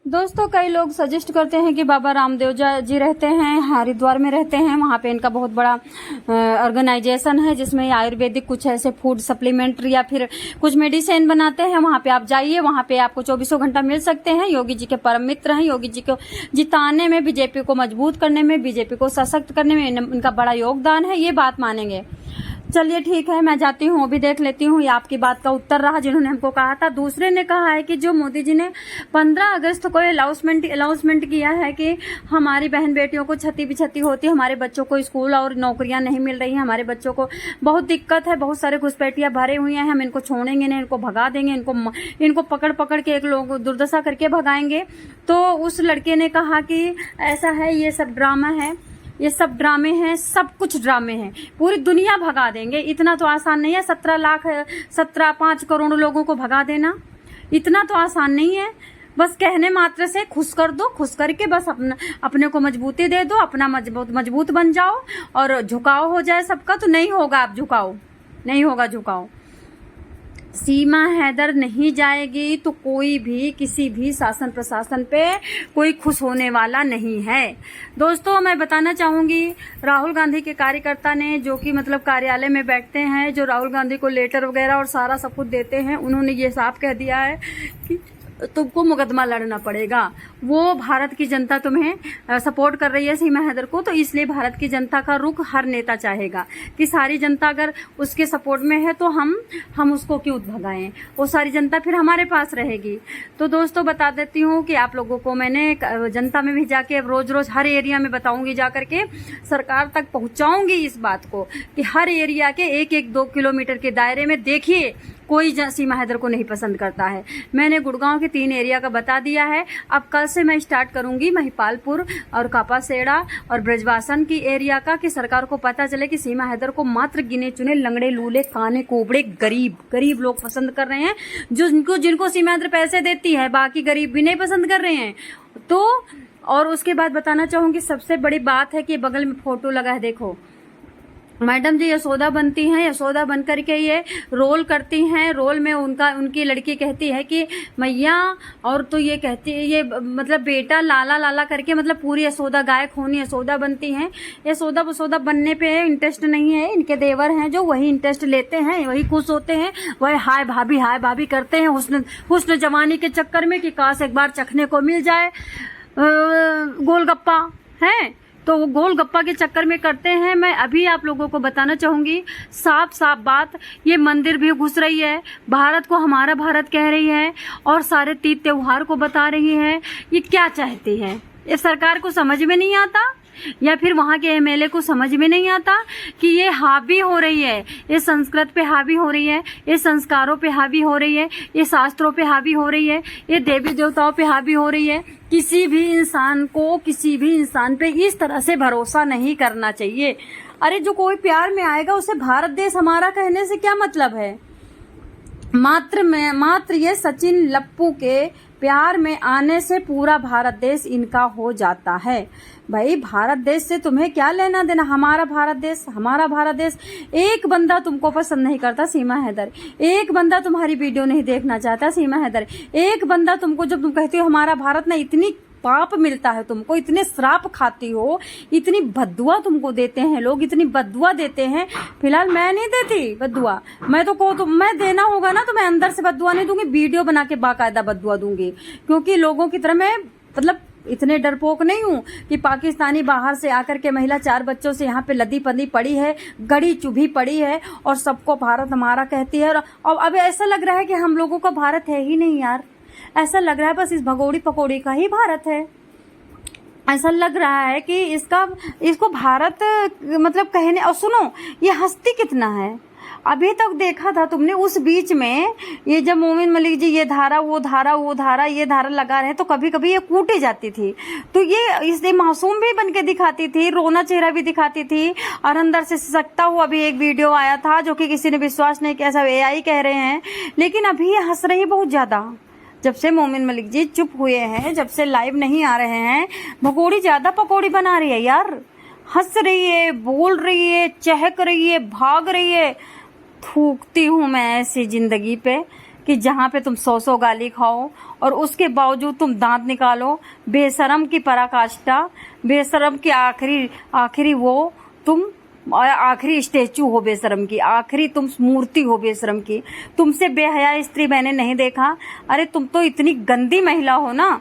दोस्तों, कई लोग सजेस्ट करते हैं कि बाबा रामदेव जी रहते हैं, हरिद्वार में रहते हैं। वहाँ पे इनका बहुत बड़ा ऑर्गेनाइजेशन है जिसमें आयुर्वेदिक कुछ ऐसे फूड सप्लीमेंट्री या फिर कुछ मेडिसिन बनाते हैं। वहाँ पे आप जाइए, वहाँ पे आपको 24 घंटा मिल सकते हैं। योगी जी के परम मित्र हैं। योगी जी को जिताने में, बीजेपी को मजबूत करने में, बीजेपी को सशक्त करने में इनका बड़ा योगदान है। ये बात मानेंगे। चलिए ठीक है, मैं जाती हूँ, अभी देख लेती हूँ। ये आपकी बात का उत्तर रहा जिन्होंने हमको कहा था। दूसरे ने कहा है कि जो मोदी जी ने 15 अगस्त को अनाउंसमेंट किया है कि हमारी बहन बेटियों को क्षति होती है, हमारे बच्चों को स्कूल और नौकरियां नहीं मिल रही हैं, हमारे बच्चों को बहुत दिक्कत है, बहुत सारे घुसपैठियां भरे हुए हैं, हम इनको छोड़ेंगे नहीं, इनको भगा देंगे, इनको पकड़ पकड़ के एक लोग दुर्दशा करके भगाएंगे। तो उस लड़के ने कहा कि ऐसा है, ये सब ड्रामा है, ये सब ड्रामे हैं, सब कुछ ड्रामे हैं, पूरी दुनिया भगा देंगे। इतना तो आसान नहीं है 5 करोड़ लोगों को भगा देना, इतना तो आसान नहीं है। बस कहने मात्र से खुश कर दो, खुश करके बस अपने को मजबूती दे दो, अपना मजबूत बन जाओ और झुकाव हो जाए सबका। तो नहीं होगा, आप झुकाओ नहीं होगा झुकाओ। सीमा हैदर नहीं जाएगी तो कोई भी किसी भी शासन प्रशासन पे कोई खुश होने वाला नहीं है। दोस्तों, मैं बताना चाहूंगी, राहुल गांधी के कार्यकर्ता ने, जो कि मतलब कार्यालय में बैठते हैं, जो राहुल गांधी को लेटर वगैरह और सारा सब कुछ देते हैं, उन्होंने ये साफ कह दिया है कि तुमको मुकदमा लड़ना पड़ेगा। वो भारत की जनता तुम्हें सपोर्ट कर रही है सीमा हैदर को, तो इसलिए भारत की जनता का रुख हर नेता चाहेगा कि सारी जनता अगर उसके सपोर्ट में है तो हम उसको क्यों भगाएं, वो सारी जनता फिर हमारे पास रहेगी। तो दोस्तों, बता देती हूँ कि आप लोगों को मैंने जनता में भी जाके रोज रोज हर एरिया में बताऊंगी, जा करके सरकार तक पहुंचाऊंगी इस बात को कि हर एरिया के 1-1-2 किलोमीटर के दायरे में देखिए कोई सीमा हैदर को नहीं पसंद करता है। मैंने गुड़गांव के 3 एरिया का बता दिया है। अब कल से मैं स्टार्ट करूंगी महिपालपुर और कापासेड़ा और ब्रजवासन की एरिया का, कि सरकार को पता चले कि सीमा हैदर को मात्र गिने चुने लंगड़े लूले काने कोबड़े गरीब लोग पसंद कर रहे हैं, जिनको सीमा हैदर पैसे देती है, बाकी गरीब भी नहीं पसंद कर रहे हैं। तो और उसके बाद बताना चाहूंगी, सबसे बड़ी बात है कि बगल में फोटो लगा है, देखो मैडम जी यशोदा बनती हैं, यशोदा बन करके ये रोल करती हैं। रोल में उनकी लड़की कहती है कि मैया, और तो ये कहती है, ये मतलब बेटा लाला लाला करके, मतलब पूरी यशोदा गायक होनी यशोदा बनती हैं। यशोदा बनने पे इंटरेस्ट नहीं है, इनके देवर हैं जो वही इंटरेस्ट लेते हैं, वही खुश होते हैं, वही हाय भाभी करते हैं हुस्न जवानी के चक्कर में कि काश एक बार चखने को मिल जाए गोलगप्पा है, तो वो गोलगप्पा के चक्कर में करते हैं। मैं अभी आप लोगों को बताना चाहूंगी साफ बात, ये मंदिर भी घुस रही है, भारत को हमारा भारत कह रही है और सारे तीज त्योहार को बता रही है। ये क्या चाहती है? ये सरकार को समझ में नहीं आता, या फिर वहां के एमएलए को समझ में नहीं आता कि ये हावी हो रही है, ये संस्कृत पे हावी हो रही है, ये संस्कारों पे हावी हो रही है, ये शास्त्रों पे हावी हो रही है, ये देवी देवताओं पे हावी हो रही है। किसी भी इंसान पे इस तरह से भरोसा नहीं करना चाहिए। अरे, जो कोई प्यार में आएगा उसे भारत देश हमारा कहने से क्या मतलब है? मात्र ये सचिन लप्पू के प्यार में आने से पूरा भारत देश इनका हो जाता है। भाई, भारत देश से तुम्हें क्या लेना देना? हमारा भारत देश। एक बंदा तुमको पसंद नहीं करता, सीमा हैदर। एक बंदा तुम्हारी वीडियो नहीं देखना चाहता, सीमा हैदर। एक बंदा तुमको, जब तुम कहती हो हमारा भारत, ना इतनी पाप मिलता है तुमको, इतने श्राप खाती हो, इतनी बद्दुआ तुमको देते हैं लोग, इतनी बद्दुआ देते हैं। फिलहाल मैं नहीं देती बद्दुआ, मैं तो कहूँ तो मैं देना होगा ना तो मैं अंदर से बद्दुआ नहीं दूंगी, वीडियो बना के बाकायदा बद्दुआ दूंगी। क्योंकि लोगों की तरह मैं मतलब इतने डरपोक नहीं हूँ कि पाकिस्तानी बाहर से आकर के महिला 4 बच्चों से यहाँ पे लदी पदी पड़ी है, गड़ी चुभी पड़ी है और सबको भारत हमारा कहती है। और अब ऐसा लग रहा है कि हम लोगों का भारत है ही नहीं यार, ऐसा लग रहा है बस इस भगोड़ी पकौड़ी का ही भारत है। ऐसा लग रहा है कि इसको भारत मतलब कहने। और सुनो, ये हंसती कितना है। अभी तक देखा था तुमने उस बीच में, ये जब मोमिन मलिक जी ये धारा वो धारा लगा रहे, तो कभी कभी ये कूटी जाती थी, तो ये इसलिए मासूम भी बन के दिखाती थी, रोना चेहरा भी दिखाती थी और अंदर से सख्ता हुआ भी एक वीडियो आया था जो कि किसी ने विश्वास नहीं किया, सब AI कह रहे हैं। लेकिन अभी ये हंस रही बहुत ज्यादा। जब से मोमिन मलिक जी चुप हुए हैं, जब से लाइव नहीं आ रहे हैं, भगोड़ी ज्यादा पकौड़ी बना रही है यार। हंस रही है, बोल रही है, चहक रही है, भाग रही है। थूकती हूँ मैं ऐसी जिंदगी पे कि जहाँ पे तुम 100 गाली खाओ और उसके बावजूद तुम दांत निकालो। बेशरम की पराकाष्ठा, बेशरम की आखिरी वो तुम आखिरी स्टेचू हो बेशरम की, आखिरी तुम मूर्ति हो बेशरम की। तुमसे बेहया स्त्री मैंने नहीं देखा। अरे तुम तो इतनी गंदी महिला हो ना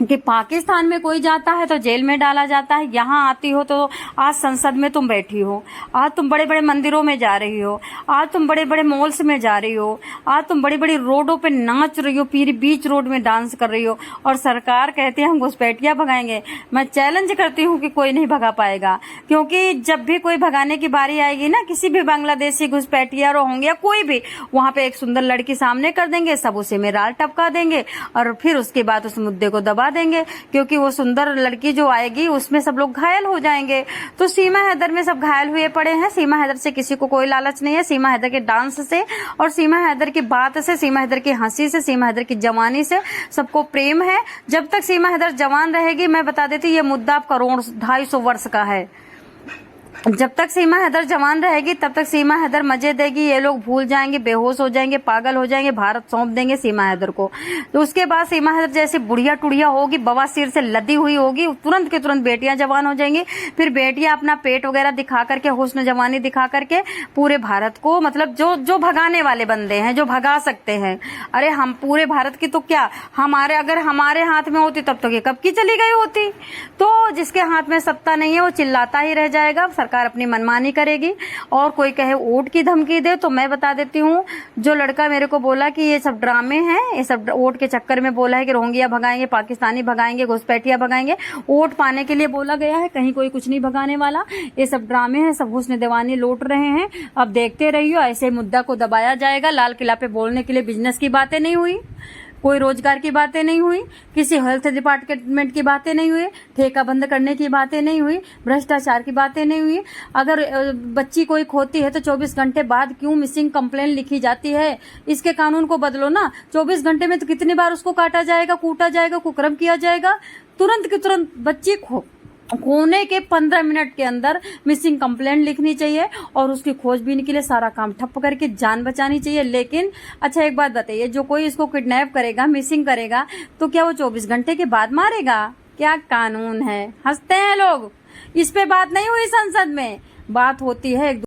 कि पाकिस्तान में कोई जाता है तो जेल में डाला जाता है, यहाँ आती हो तो आज संसद में तुम बैठी हो, आज तुम बड़े बड़े मंदिरों में जा रही हो, आज तुम बड़े बड़े मॉल्स में जा रही हो, आज तुम बड़ी बड़ी रोडों पे नाच रही हो, पीरी बीच रोड में डांस कर रही हो, और सरकार कहती है हम घुसपैठियां भगाएंगे। मैं चैलेंज करती हूँ कि कोई नहीं भगा पाएगा, क्योंकि जब भी कोई भगाने की बारी आएगी ना, किसी भी बांग्लादेशी घुसपैठिया होंगे या कोई भी, वहां पे एक सुंदर लड़की सामने कर देंगे, सब उसे में राल टपका देंगे और फिर उसके बाद उस मुद्दे को दबा देंगे, क्योंकि वो सुंदर लड़की जो आएगी उसमें सब लोग घायल हो जाएंगे। तो सीमा हैदर में सब घायल हुए पड़े हैं। सीमा हैदर से किसी को कोई लालच नहीं है। सीमा हैदर के डांस से और सीमा हैदर की बात से, सीमा हैदर की हंसी से, सीमा हैदर की जवानी से सबको प्रेम है। जब तक सीमा हैदर जवान रहेगी, मैं बता देती ये मुद्दा करोड़ 250 वर्ष का है। जब तक सीमा हैदर जवान रहेगी तब तक सीमा हैदर मजे देगी, ये लोग भूल जाएंगे, बेहोश हो जाएंगे, पागल हो जाएंगे, भारत सौंप देंगे सीमा हैदर को। तो उसके बाद सीमा हैदर जैसे बुढ़िया टुड़िया होगी, बवासीर से लदी हुई होगी, तुरंत के तुरंत बेटियां जवान हो जाएंगी। फिर बेटियां अपना पेट वगैरह दिखा करके, हुस्न जवानी दिखा करके पूरे भारत को, मतलब जो भगाने वाले बंदे हैं, जो भगा सकते हैं। अरे हम पूरे भारत की तो क्या, अगर हमारे हाथ में होती तब तो ये कब की चली गई होती। तो जिसके हाथ में सत्ता नहीं है वो चिल्लाता ही रह जाएगा, सरकार अपनी मनमानी करेगी। और कोई कहे वोट की धमकी दे, तो मैं बता देती हूँ, जो लड़का मेरे को बोला कि ये सब ड्रामे हैं, ये सब वोट के चक्कर में बोला है कि रोहिंग्या भगाएंगे, पाकिस्तानी भगाएंगे, घुसपैठिया भगाएंगे, वोट पाने के लिए बोला गया है, कहीं कोई कुछ नहीं भगाने वाला। ये सब ड्रामे हैं, सब हुस्न दीवानी लूट रहे हैं। अब देखते रहियो, ऐसे मुद्दा को दबाया जाएगा। लाल किला पे बोलने के लिए बिजनेस की बातें नहीं हुई, कोई रोजगार की बातें नहीं हुई, किसी हेल्थ डिपार्टमेंट की बातें नहीं हुई, ठेका बंद करने की बातें नहीं हुई, भ्रष्टाचार की बातें नहीं हुई। अगर बच्ची कोई खोती है तो 24 घंटे बाद क्यों मिसिंग कंप्लेन लिखी जाती है? इसके कानून को बदलो ना। 24 घंटे में तो कितनी बार उसको काटा जाएगा, कूटा जाएगा, कुकर्म किया जाएगा। तुरंत के तुरंत बच्ची खोने के 15 मिनट के अंदर मिसिंग कंप्लेंट लिखनी चाहिए और उसकी खोजबीन के लिए सारा काम ठप्प करके जान बचानी चाहिए। लेकिन अच्छा एक बात बताइए, जो कोई इसको किडनैप करेगा, मिसिंग करेगा, तो क्या वो 24 घंटे के बाद मारेगा? क्या कानून है? हंसते हैं लोग। इस पे बात नहीं हुई संसद में, बात होती है